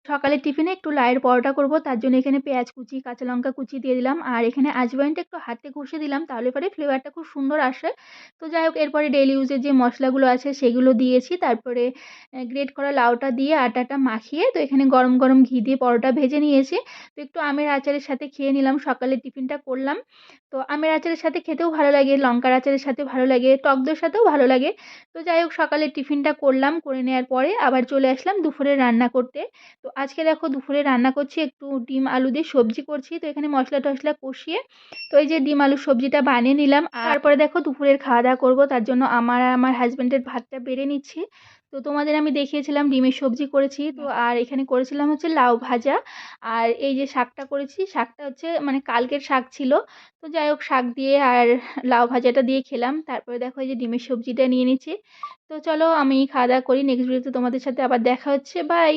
সকালের টিফিনে একটু লাইয়ের পরোটা করব, তার জন্য এখানে পেঁয়াজ কুচি, কাঁচা লঙ্কা কুচি দিয়ে দিলাম আর এখানে আজওয়াইনটা একটু হাতে ঘষে দিলাম, তাহলে পরে ফ্লেভারটা খুব সুন্দর আসে। তো যাই হোক, এরপরে ডেইলি ইউজের যে মশলাগুলো আছে সেগুলো দিয়েছি, তারপরে গ্রেট করা লাউটা দিয়ে আটাটা মাখিয়ে তো এখানে গরম গরম ঘি দিয়ে পরোটা ভেজে নিয়েছি। তো একটু আমের আচারের সাথে খেয়ে নিলাম, সকালের টিফিনটা করলাম। তো আমের আচারের সাথে খেতেও ভালো লাগে, লঙ্কার আচারের সাথে ভালো লাগে, টক দইয়ের সাথেও ভালো লাগে। তো যাই হোক, সকালের টিফিনটা করলাম, করে নেওয়ার পরে আবার চলে আসলাম দুপুরে রান্না করতে। তো আজকে দেখো দুপুরে রান্না করছি, একটু ডিম আলু দিয়ে সবজি করছি। তো এখানে মশলা টশলা কষিয়ে তো এই যে ডিম আলুর সবজিটা বানিয়ে নিলাম। আর তারপরে দেখো দুপুরের খাওয়া দাওয়া করবো, তার জন্য আমার আর আমার হাজব্যান্ডের ভাতটা বেড়ে নিচ্ছি। তো তোমাদের আমি দেখিয়েছিলাম ডিমের সবজি করেছি, তো আর এখানে করেছিলাম হচ্ছে লাউ ভাজা। আর এই যে শাকটা করেছি, শাকটা হচ্ছে মানে কালকের শাক ছিল। তো যাই হোক, শাক দিয়ে আর লাউ ভাজাটা দিয়ে খেলাম। তারপরে দেখো এই যে ডিমের সবজিটা নিয়ে নিচ্ছি। তো চলো আমি খাওয়া দাওয়া করি, নেক্সট ভিডিওতে তোমাদের সাথে আবার দেখা হচ্ছে, বাই।